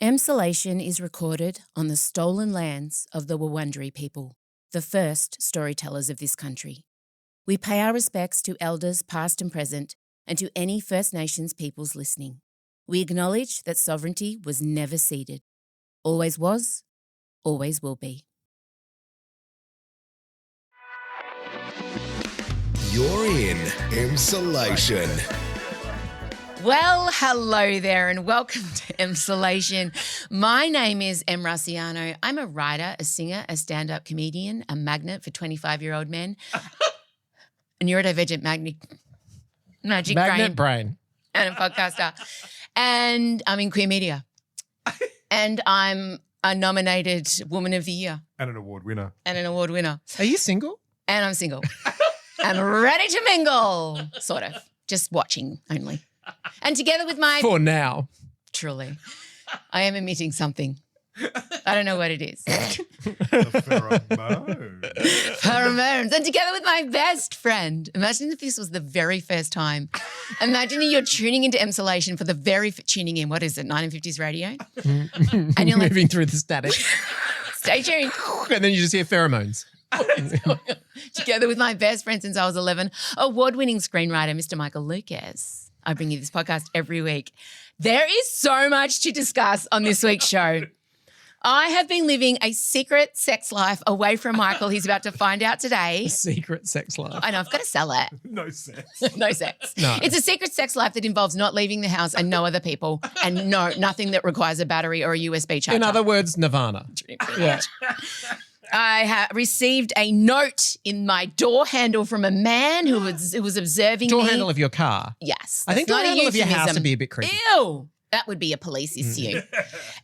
Emsolation is recorded on the stolen lands of the Wurundjeri people, the first storytellers of this country. We pay our respects to elders past and present and to any First Nations peoples listening. We acknowledge that sovereignty was never ceded, always was, always will be. You're in Emsolation. Well, hello there and welcome to Emsolation. My name is Em Russiano. I'm a writer, a singer, a stand-up comedian, a magnet for 25-year-old men, a neurodivergent magic brain, and a podcaster. And I'm in queer media. And I'm a nominated Woman of the Year. And an award winner. Are you single? And I'm single. And ready to mingle, sort of. Just watching only. And together with my... For now. Truly. I am emitting something. I don't know what it is. The pheromone. Pheromones. And together with my best friend. Imagine if this was the very first time. Imagine you're tuning into Emsolation for the very... tuning in, what is it, 1950s radio? And you're like... Moving through the static. Stay tuned. And then you just hear pheromones. Together with my best friend since I was 11, award-winning screenwriter, Mr. Michael Lucas. I bring you this podcast every week. There is so much to discuss on this week's show. I have been living a secret sex life away from Michael. He's about to find out today. A secret sex life. I know, I've got to sell it. No sex. No sex. No. It's a secret sex life that involves not leaving the house and no other people and nothing that requires a battery or a USB charger. In other words, Nirvana. Yeah. I received a note in my door handle from a man who was observing Door me. handle of your car. Yes. I think that's door not a handle of your house euphemism. would be a bit creepy. Ew. That would be a police issue.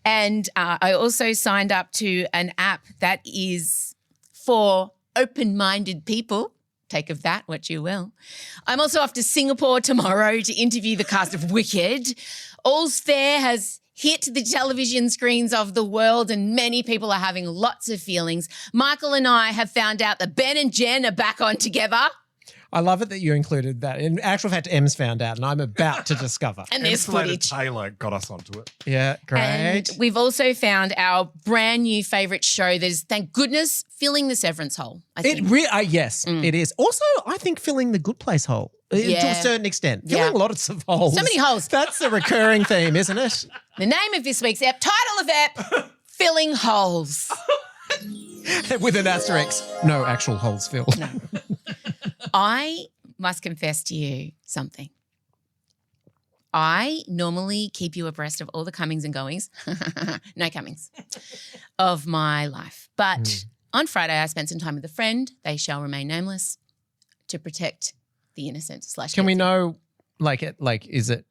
And I also signed up to an app that is for open-minded people. Take of that what you will. I'm also off to Singapore tomorrow to interview the cast of Wicked. All's Fair has hit the television screens of the world and many people are having lots of feelings. Michael and I have found out that Ben and Jen are back on together. I love it that you included that. In actual fact, Em's found out and I'm about to discover. And there's footage. Taylor got us onto it. Yeah, great. And we've also found our brand new favourite show that is, thank goodness, filling the severance hole. I think. Yes, it is. Also, I think filling the good place hole to Yeah. a certain extent. Yeah. Filling lots of holes. So many holes. That's a recurring theme, isn't it? The name of this week's ep, title of ep, Filling Holes. With an asterisk. No actual holes filled. No. I must confess to you something. I normally keep you abreast of all the comings and goings, no comings, of my life. But on Friday, I spent some time with a friend, they shall remain nameless, to protect the innocent / Can we know, is it?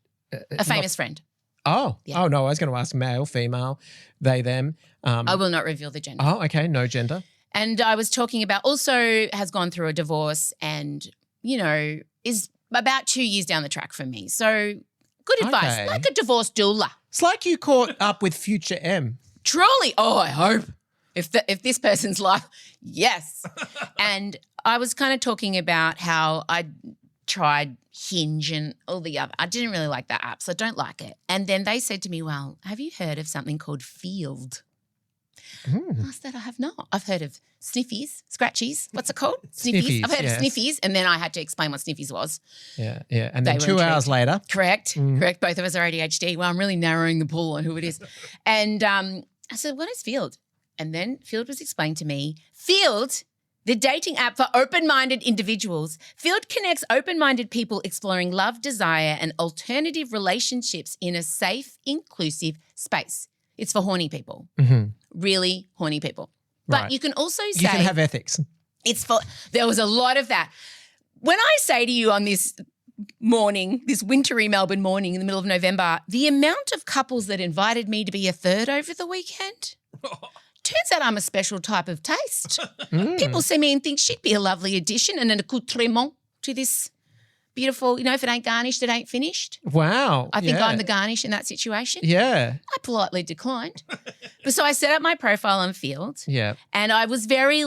a famous friend. Oh, Yeah. oh no, I was going to ask male, female, they, them. I will not reveal the gender. Oh, okay, no gender. And I was talking about also has gone through a divorce and, is about 2 years down the track from me. So good advice, Okay. like a divorce doula. It's like you caught up with future M. Truly. Oh, I hope. If this person's life, yes. And I was kind of talking about how I tried Hinge and all the other. I didn't really like that app, so I don't like it. And then they said to me, well, have you heard of something called Field? I said, I have not. I've heard of sniffies, scratchies. What's it called? Sniffies, I've heard yes. of sniffies. And then I had to explain what sniffies was. Yeah, yeah. And They then were 2 intrigued. hours later. Correct. Both of us are ADHD. Well, I'm really narrowing the pool on who it is. And I said, what is Field? And then Field was explained to me. Field, the dating app for open-minded individuals. Field connects open-minded people exploring love, desire, and alternative relationships in a safe, inclusive space. It's for horny people, really horny people. But Right. you can also say You can have ethics. there was a lot of that. When I say to you on this morning, this wintry Melbourne morning in the middle of November, the amount of couples that invited me to be a third over the weekend, turns out I'm a special type of taste. People see me and think she'd be a lovely addition and an accoutrement to this beautiful, if it ain't garnished, it ain't finished. Wow. I think yeah. I'm the garnish in that situation. Yeah. I politely declined. But so I set up my profile on Field. Yeah. And I was very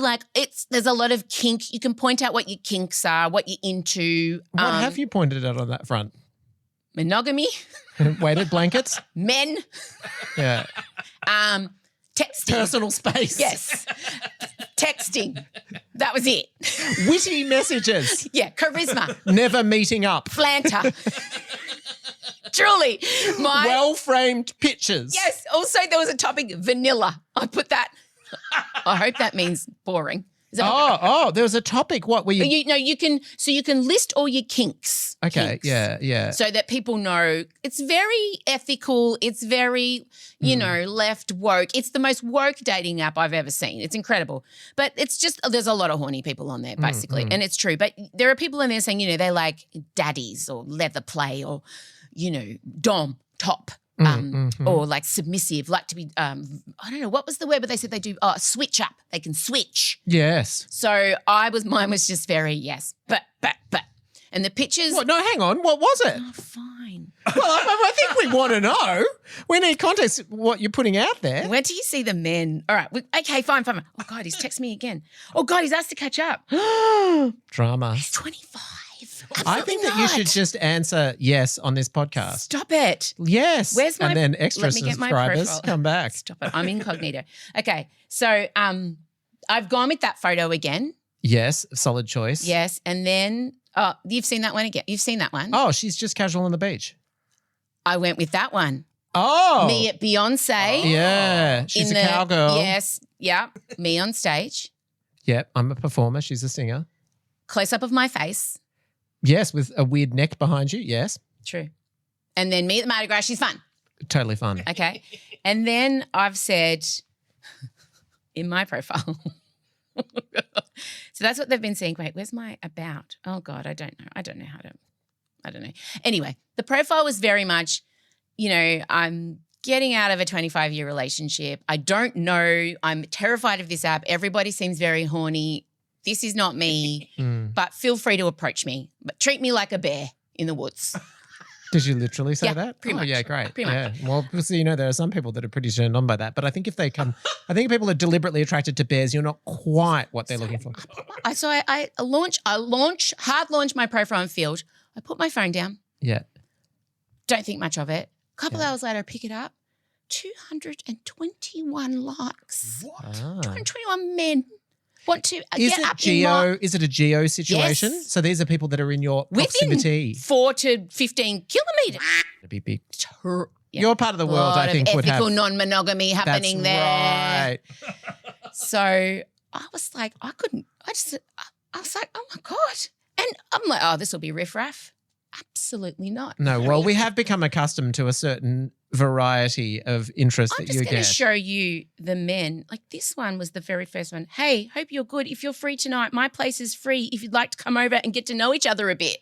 there's a lot of kink. You can point out what your kinks are, what you're into. What have you pointed out on that front? Monogamy, Weighted blankets? men, Yeah. Texting. Personal space. Yes. Texting. That was it. Witty messages. Yeah. Charisma. Never meeting up. Flanter. Truly. Well-framed pictures. Yes. Also, there was a topic, vanilla. I put that. I hope that means boring. Is that there was a topic. What were you? you can list all your kinks. Okay, Kinks, yeah. So that people know it's very ethical. It's very, left woke. It's the most woke dating app I've ever seen. It's incredible. But it's just, there's a lot of horny people on there, basically. And it's true. But there are people in there saying, they like daddies or leather play or, dom, top. Or like submissive, like to be, I don't know, what was the word, but they said they do switch up. They can switch. Yes. So mine was just very yes, but. And the pictures. What? No, hang on. What was it? Oh, fine. Well, I think we want to know. We need context what you're putting out there. Where do you see the men? All right. Okay, fine. Oh, God, he's texting me again. Oh, God, he's asked to catch up. Drama. He's 25. I think that you should just answer yes on this podcast. Stop it. Yes. Where's my? And then extra let me get my subscribers profile. come back. Stop it. I'm incognito. Okay. So I've gone with that photo again. Yes. Solid choice. Yes. And then you've seen that one again. You've seen that one. Oh, she's just casual on the beach. I went with that one. Oh. Me at Beyonce. Yeah. She's a cowgirl. Yes. Yeah. Me on stage. Yep. I'm a performer. She's a singer. Close up of my face. Yes, with a weird neck behind you. Yes. True. And then me at the Mardi Gras. She's fun. Totally fun. Okay. And then I've said in my profile. So that's what they've been saying. Wait, where's my about? Oh, God, I don't know. I don't know. Anyway, the profile was very much, I'm getting out of a 25-year relationship. I don't know. I'm terrified of this app. Everybody seems very horny. This is not me, but feel free to approach me. But treat me like a bear in the woods. Did you literally say Yeah, that? pretty much. Yeah, great. Pretty much. Yeah. Well, so there are some people that are pretty turned on by that. But I think if they come, I think people are deliberately attracted to bears. You're not quite what they're looking for. I hard launch my profile on Field. I put my phone down. Yeah. Don't think much of it. A couple hours later, I pick it up. 221 likes. What? 221 men want to Is get it up in my... Is it a geo situation? Yes. So these are people that are in your Within proximity. 4 to 15 kilometres. It'd be big. Yeah. Your part of the world, lot I think, of would have. ethical non-monogamy happening That's there. right. So I was like, I was like, oh my God. And I'm like, oh, this will be riffraff. Absolutely not. No, well, we have become accustomed to a certain variety of interest I'm that just you going to get. show you the men. Like this one was the very first one. Hey, hope you're good. If you're free tonight, my place is free. If you'd like to come over and get to know each other a bit.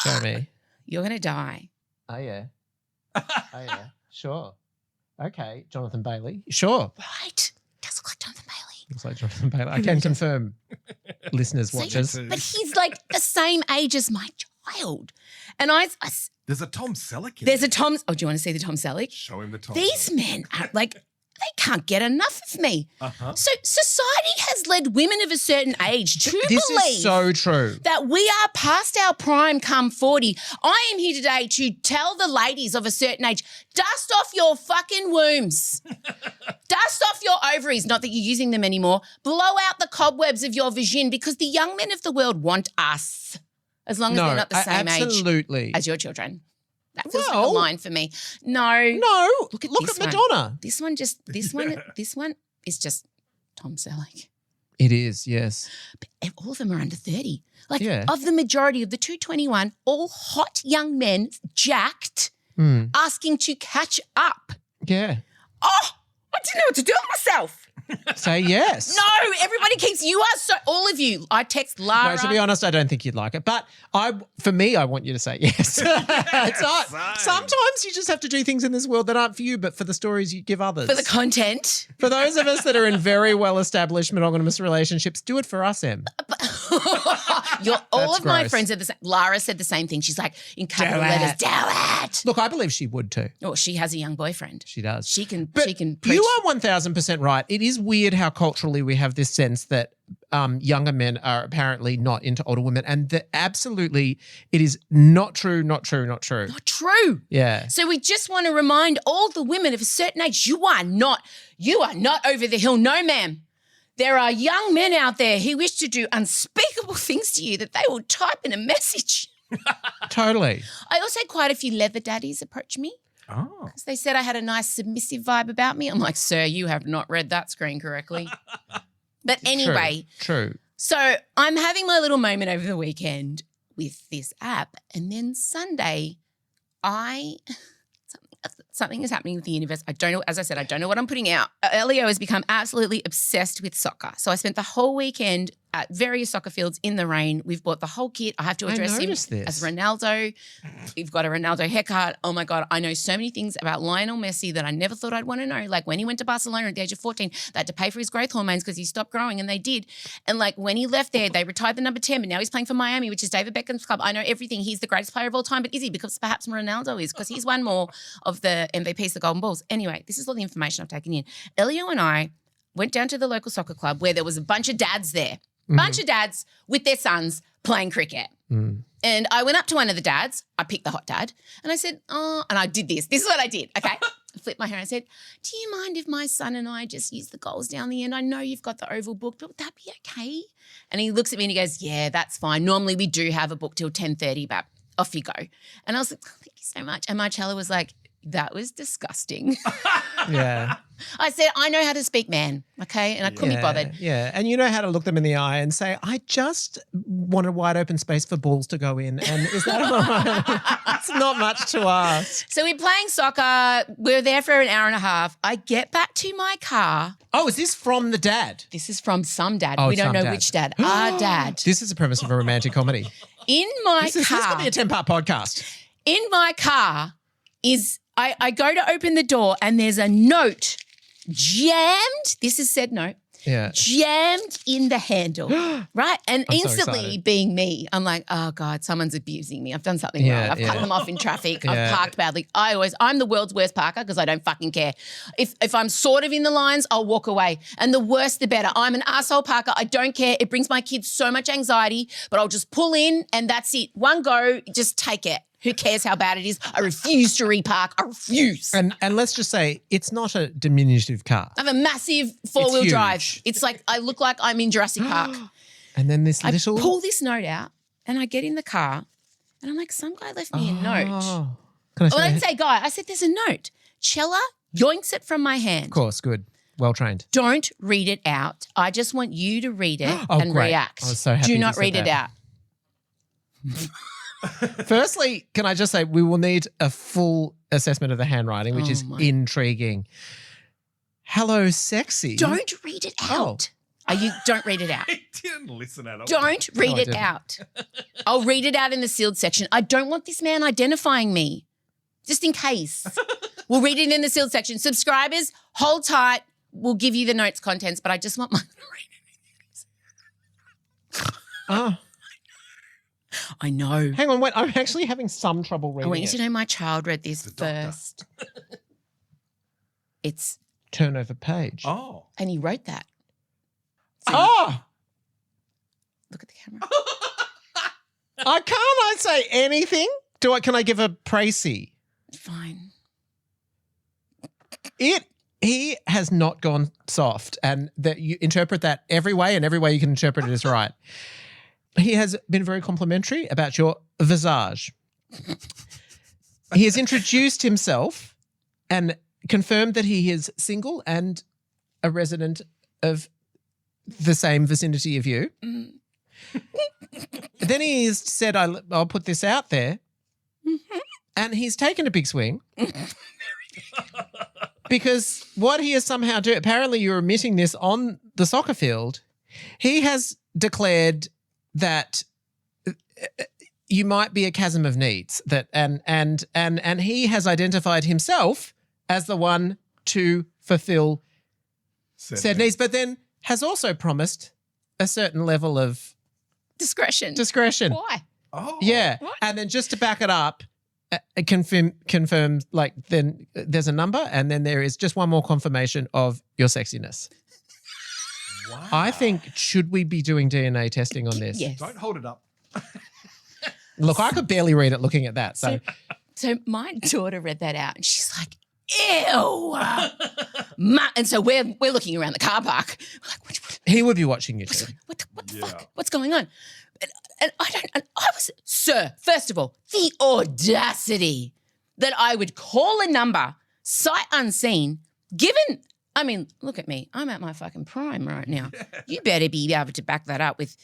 Show me. You're going to die. Oh, yeah. Sure. Okay, Jonathan Bailey. Sure. Right? Does look like Jonathan Bailey. Looks like Jonathan Bailey. I can confirm, listeners, watchers. But he's like the same age as my child. And There's a Tom Selleck in there's there. a Tom. Oh, do you want to see the Tom Selleck? Show him the Tom These Selleck. men are like, they can't get enough of me. Uh-huh. So society has led women of a certain age to This believe is so true. that we are past our prime come 40. I am here today to tell the ladies of a certain age, dust off your fucking wombs. Dust off your ovaries, not that you're using them anymore. Blow out the cobwebs of your vagina because the young men of the world want us as long as they're not the same absolutely. age as your children. That feels like a Well- line for me. No. No, Look at look this at one. Madonna. This one is just Tom Selleck. It is, yes. But all of them are under 30. Like Yeah. of the majority of the 221, all hot young men, jacked, asking to catch up. Yeah. Oh, I didn't know what to do with myself. Say yes. No, everybody you are so, all of you. I text Lara. No, to be honest, I don't think you'd like it. But for me, I want you to say yes. It's not. Sometimes you just have to do things in this world that aren't for you, but for the stories you give others. For the content. For those of us that are in very well-established monogamous relationships, do it for us, Em. All of my gross. friends are the same. Lara said the same thing. She's like, in capital Do letters, it. do it. Look, I believe she would too. Oh, she has a young boyfriend. She does. She can But preach. you are 1,000% right. It is weird how culturally we have this sense that younger men are apparently not into older women, and absolutely, it is not true, not true, not true. Not true. Yeah. So we just want to remind all the women of a certain age, you are not over the hill. No, ma'am. There are young men out there who wish to do unspeakable things to you that they will type in a message. Totally. I also had quite a few leather daddies approach me. Oh. Because they said I had a nice submissive vibe about me. I'm like, sir, you have not read that screen correctly. But anyway. True. So I'm having my little moment over the weekend with this app. And then Sunday, something is happening with the universe. I don't know, as I said, I don't know what I'm putting out. Elio has become absolutely obsessed with soccer. So I spent the whole weekend at various soccer fields in the rain. We've bought the whole kit. I have to address him as Ronaldo. We've got a Ronaldo haircut. Oh my God, I know so many things about Lionel Messi that I never thought I'd want to know. Like when he went to Barcelona at the age of 14, they had to pay for his growth hormones because he stopped growing, and they did. And like when he left there, they retired the number 10, but now he's playing for Miami, which is David Beckham's club. I know everything. He's the greatest player of all time, but is he? Because perhaps Ronaldo is, because he's won more of the MVPs, the Golden Balls. Anyway, this is all the information I've taken in. Elio and I went down to the local soccer club where there was a bunch of dads there. Bunch of dads with their sons playing cricket. And I went up to one of the dads. I picked the hot dad. And I said, and I did this. This is what I did, okay? I flipped my hair and I said, do you mind if my son and I just use the goals down the end? I know you've got the oval book, but would that be okay? And he looks at me and he goes, yeah, that's fine. Normally we do have a book till 10:30, but off you go. And I was like, oh, thank you so much. And Marcella was like, that was disgusting. Yeah. I said, I know how to speak man, okay? And I couldn't be bothered. Yeah. And you know how to look them in the eye and say, I just want a wide open space for balls to go in. And is that all right? It's not much to ask. So we're playing soccer. We're there for an hour and a half. I get back to my car. Oh, is this from the dad? This is from some dad. Oh, we don't some know dad. which dad. Our dad. This is the premise of a romantic comedy. In my This car. could be a 10-part podcast. In my car is, I go to open the door and there's a note jammed. This is said note. Yeah. Jammed in the handle, right? And I'm so instantly excited. being me, I'm like, oh God, someone's abusing me. I've done something Yeah, wrong. I've cut yeah. them off in traffic. Yeah. I've parked badly. I'm the world's worst parker because I don't fucking care. If I'm sort of in the lines, I'll walk away. And the worse, the better. I'm an asshole parker. I don't care. It brings my kids so much anxiety, but I'll just pull in and that's it. One go, just take it. Who cares how bad it is? I refuse to repark. I refuse. And let's just say it's not a diminutive car. I have a massive four-wheel huge. drive. It's like I look like I'm in Jurassic Park. And then this I little... pull this note out and I get in the car and I'm like, some guy left me a note. Oh. Can I Well, I say? didn't say guy. I said, there's a note. Chella yoinks it from my hand. Of course, good. Well trained. Don't read it out. I just want you to read it and great. react. I was so happy Do you not said read it that. out. Firstly, can I just say we will need a full assessment of the handwriting, which is intriguing. Hello, sexy. Don't read it out. Don't read it out. I didn't listen at all. Don't read I it didn't. out. I'll read it out in the sealed section. I don't want this man identifying me, just in case. We'll read it in the sealed section. Subscribers, hold tight. We'll give you the notes contents, but I just want my Oh, I know. hang on, wait. I'm actually having some trouble I reading want you it. to know my child read this doctor. first. It's, Turnover page. Oh. and he wrote that. Oh, Look at the camera. I say anything? Can I give a précis? Fine. He has not gone soft, and that you interpret that every way, and every way you can interpret it is right. He has been very complimentary about your visage. He has introduced himself and confirmed that he is single and a resident of the same vicinity of you. Mm. Then he has said, I'll put this out there. And he's taken a big swing. Because what he has somehow done, apparently you're omitting this on the soccer field, he has declared that you might be a chasm of needs, that and he has identified himself as the one to fulfill said needs, but then has also promised a certain level of Discretion. discretion. Why? Oh. Yeah. What? And then just to back it up, confirm like then there's a number and then there is just one more confirmation of your sexiness. I think, should we be doing DNA testing on this? Yes. Don't hold it up. Look, I could barely read it looking at that. So So my daughter read that out and she's like, ew. And so we're looking around the car park. We're like, what he would be watching you too. the fuck? What's going on? And I was, sir, first of all, the audacity that I would call a number sight unseen, given, I mean, look at me. I'm at my fucking prime right now. You better be able to back that up with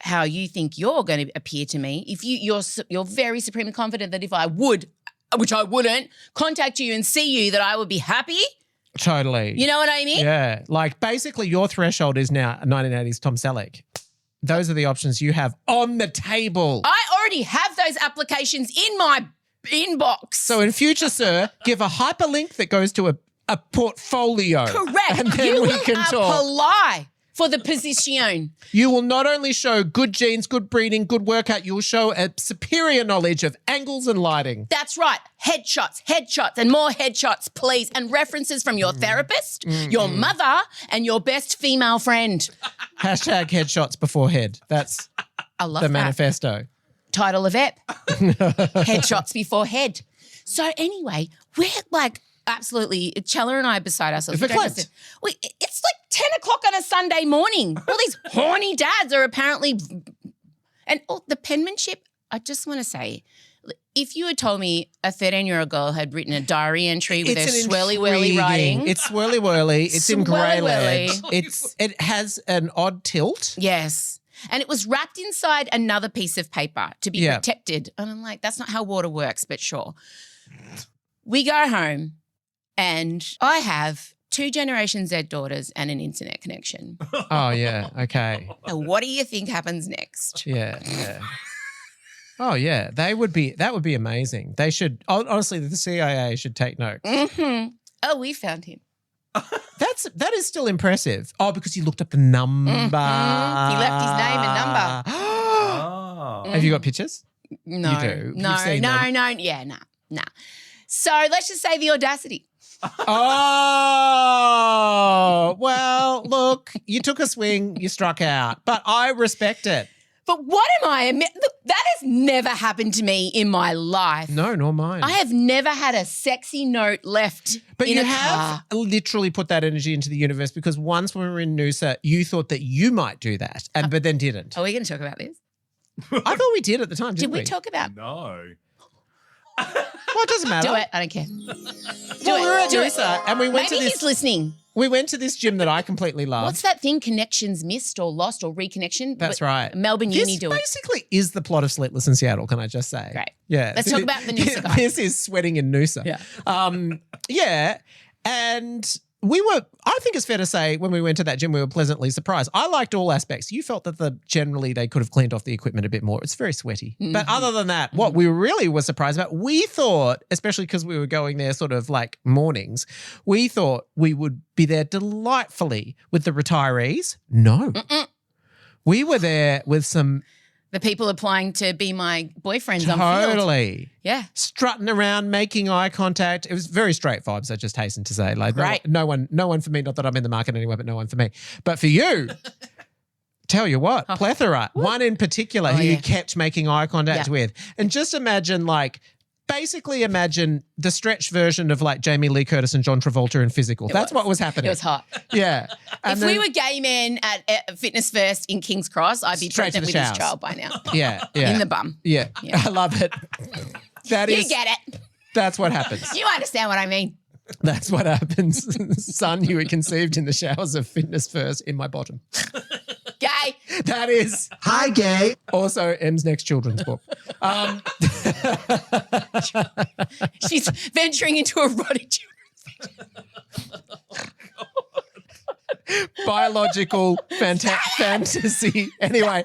how you think you're going to appear to me. If you're very supremely confident that if I would, which I wouldn't, contact you and see you, that I would be happy. Totally. You know what I mean? Yeah. Like basically your threshold is now a 1980s Tom Selleck. Those are the options you have on the table. I already have those applications in my inbox. So in future, sir, give a hyperlink that goes to a portfolio. Correct. And then you we will can talk. apply for the position. You will not only show good genes, good breeding, good workout, you will show a superior knowledge of angles and lighting. That's right. Headshots, and more headshots, please. And references from your therapist, your mother, and your best female friend. Hashtag headshots before head. That's I love the that. manifesto. Title of EP. Headshots before head. So anyway, we're like absolutely, Chella and I are beside ourselves. It's like 10 o'clock on a Sunday morning. All these horny dads are apparently, and the penmanship, I just want to say, if you had told me a 13-year-old girl had written a diary entry with her swirly whirly writing. It's swirly whirly. It's in grey lead. Swirly-whirly. It has an odd tilt. Yes. And it was wrapped inside another piece of paper to be protected. And I'm like, that's not how water works, but sure. We go home and I have 2 Generation Z daughters and an internet connection. Oh, yeah. Okay. Now, what do you think happens next? Yeah. Oh, yeah. That would be amazing. They should, honestly, the CIA should take note. Mm-hmm. Oh, we found him. That is still impressive. Oh, because he looked up the number. Mm-hmm. He left his name and number. Oh. Have you got pictures? No. You do. No. You've seen them. Yeah, nah. So let's just say the audacity. Oh, well, look, you took a swing, you struck out, but I respect it. But what am I? Look, that has never happened to me in my life. No, nor mine. I have never had a sexy note left But in you a have car. literally put that energy into the universe because once when we were in Noosa, you thought that you might do that, but then didn't. Are we going to talk about this? I thought we did at the time, Did didn't we talk about? No. Well, it doesn't matter. Do it. I don't care. Well, we were at Noosa and we went Maybe to he's this. listening. We went to this gym that I completely love. What's that thing? Connections missed or lost or reconnection? That's right. Melbourne This Uni do it. basically is the plot of Sleepless in Seattle, can I just say? Great. Yeah. Let's talk about the Noosa guy. This is sweating in Noosa. Yeah. Yeah. And I think it's fair to say when we went to that gym, we were pleasantly surprised. I liked all aspects. You felt that generally they could have cleaned off the equipment a bit more. It's very sweaty. Mm-hmm. But other than that, what we really were surprised about, we thought, especially because we were going there sort of like mornings, we thought we would be there delightfully with the retirees. No. We were there with some The people applying to be my boyfriends on field. totally Yeah. strutting around, making eye contact. It was very straight vibes, I just hasten to say. Like Right. no one for me, not that I'm in the market anyway, but no one for me. But for you, tell you what, plethora, one in particular who you kept making eye contact with. And just imagine basically imagine the stretch version of like Jamie Lee Curtis and John Travolta in Physical. That's what was happening. It was hot. Yeah. And If we were gay men at Fitness First in King's Cross, I'd be Straight to pregnant the with showers. this child by now. Yeah. In the bum. Yeah. I love it. You get it. That's what happens. You understand what I mean. That's what happens. Son, you were conceived in the showers of Fitness First in my bottom. Gay. That is. Hi, gay. Also, M's next children's book. She's venturing into erotic children. Biological fantasy. Anyway,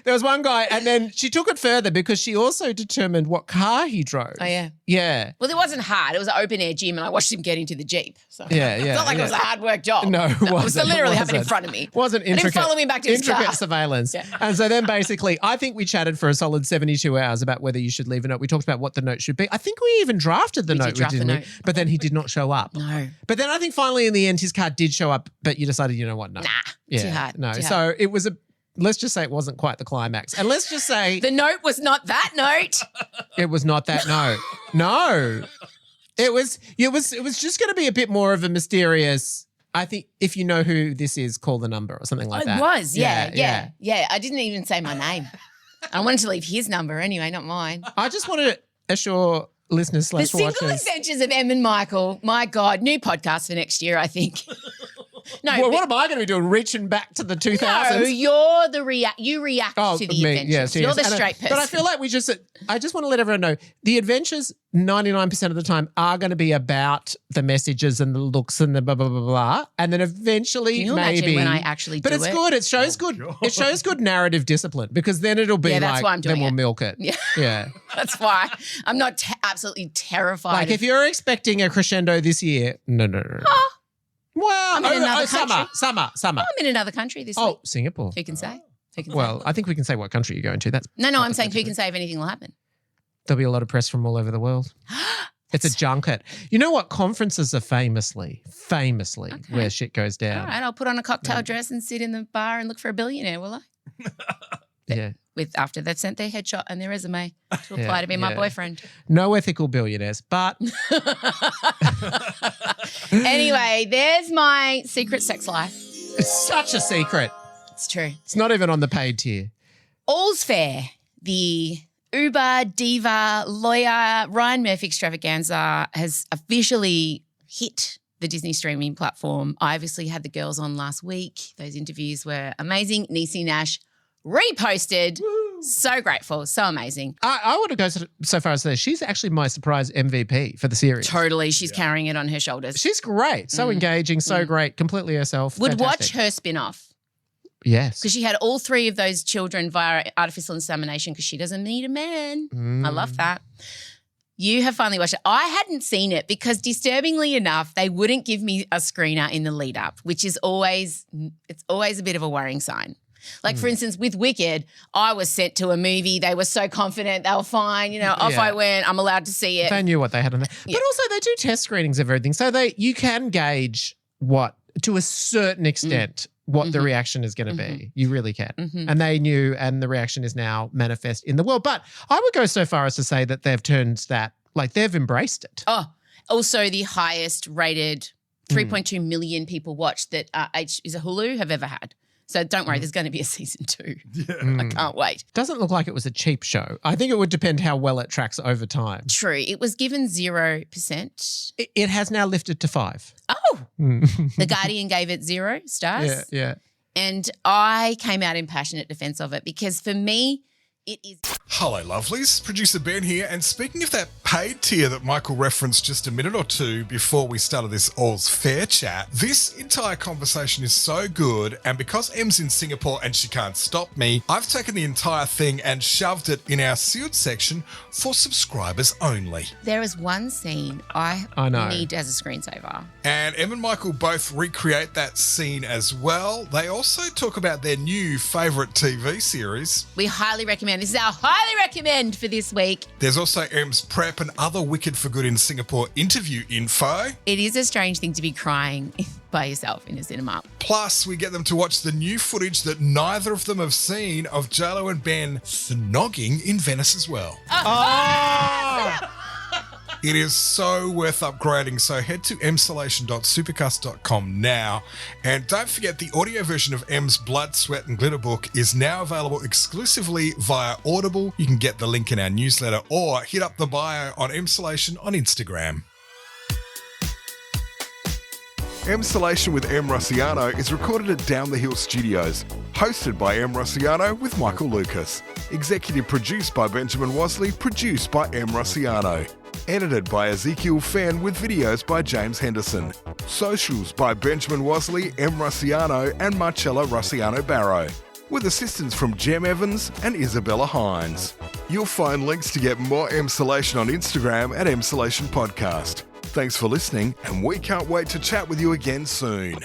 there was one guy, and then she took it further because she also determined what car he drove. Oh, yeah. Yeah. Well, it wasn't hard. It was an open air gym, and I watched him get into the Jeep. So Yeah, it's not like it was a hard work job. No, it wasn't. It was literally It happening in wasn't. front of me. Wasn't I didn't intricate. follow him back to his intricate car. surveillance. Yeah. And so then basically, I think we chatted for a solid 72 hours about whether you should leave a note. We talked about what the note should be. I think we even drafted the We did note, draft the didn't we? note. But then he did not show up. No. But then I think finally in the end his car did show up, but you decided, you know what? No. Nah, too hard. No. too So hard. it was let's just say it wasn't quite the climax. And let's just say The note was not that note. it was not that note. No. It was just going to be a bit more of a mysterious, I think if you know who this is, call the number or something like that. It was, yeah. I didn't even say my name. I wanted to leave his number anyway, not mine. I just want to assure listeners The / Single watchers. Adventures of Em and Michael. My God, new podcast for next year, I think. No, Well, but- what am I going to be doing? Reaching back to the 2000s? No, you're the you react to the me, adventures. yes, You're yes. the And straight person. But I feel like I just want to let everyone know the adventures 99% of the time are going to be about the messages and the looks and the blah, blah, blah, blah. And then eventually Can you maybe. imagine when I actually But do it's it? good. It shows good. God. It shows good narrative discipline because then it'll be Yeah, that's like, why I'm doing then we'll it. milk it. Yeah. Yeah. That's why I'm not absolutely terrified. Like if you're expecting a crescendo this year, no. Well, I'm in another country. Summer. I'm in another country this Oh, week. Singapore. Who can say? Who can say? Well, I think we can say what country you're going to. That's No, I'm saying who can say if anything will happen. There'll be a lot of press from all over the world. It's a junket. You know what? Conferences are famously where shit goes All down. right, I'll put on a cocktail dress and sit in the bar and look for a billionaire, will I? Yeah. After they've sent their headshot and their resume to apply to be my yeah. boyfriend. No ethical billionaires, but Anyway, there's my secret sex life. it's such a secret. It's true. It's not even on the paid tier. All's Fair, the Uber diva lawyer Ryan Murphy extravaganza has officially hit the Disney streaming platform. I obviously had the girls on last week. Those interviews were amazing. Niecy Nash reposted. So grateful. So amazing. I want to go so far as to say she's actually my surprise MVP for the series. Totally. She's carrying it on her shoulders. She's great. So engaging, so great, completely herself. Would watch Fantastic. her spin-off Yes. because she had all 3 of those children via artificial insemination because she doesn't need a man. I love that. You have finally watched it. I hadn't seen it because disturbingly enough, they wouldn't give me a screener in the lead up, which is always a bit of a worrying sign. Like, for instance, with Wicked, I was sent to a movie. They were so confident. They were fine. Off Yeah. I went. I'm allowed to see it. They knew what they had on there. Yeah. But also they do test screenings of everything. So you can gauge what, to a certain extent, what the reaction is going to be. You really can. And they knew, and the reaction is now manifest in the world. But I would go so far as to say that they've turned that, like they've embraced it. Oh, also the highest rated 3.2 million people watched that is a Hulu have ever had. So don't worry, there's going to be a season 2. I can't wait. Doesn't look like it was a cheap show. I think it would depend how well it tracks over time. True. It was given 0%. It has now lifted to 5. Oh, The Guardian gave it 0 stars. Yeah. And I came out in passionate defense of it because for me, it is. Hello, lovelies. Producer Ben here. And speaking of that paid tier that Michael referenced just a minute or two before we started this All's Fair chat, this entire conversation is so good. And because Em's in Singapore and she can't stop me, I've taken the entire thing and shoved it in our sealed section for subscribers only. There is one scene I know. need as a screensaver. And Em and Michael both recreate that scene as well. They also talk about their new favourite TV series. We highly recommend. This is our highly recommend for this week. There's also Em's prep and other Wicked for Good in Singapore interview info. It is a strange thing to be crying by yourself in a cinema. Plus, we get them to watch the new footage that neither of them have seen of JLo and Ben snogging in Venice as well. It is so worth upgrading, so head to emsolation.supercast.com now. And don't forget the audio version of Em's Blood, Sweat and Glitter book is now available exclusively via Audible. You can get the link in our newsletter or hit up the bio on Emsolation on Instagram. Emsolation with Em Rossiano is recorded at Down the Hill Studios, hosted by Em Rossiano with Michael Lucas, executive produced by Benjamin Wasley, produced by Em Rossiano, edited by Ezekiel Fenn with videos by James Henderson, socials by Benjamin Wasley, Em Rossiano and Marcella Rossiano Barrow, with assistance from Jem Evans and Isabella Hines. You'll find links to get more Emsolation on Instagram at Emsolation Podcast. Thanks for listening, and we can't wait to chat with you again soon.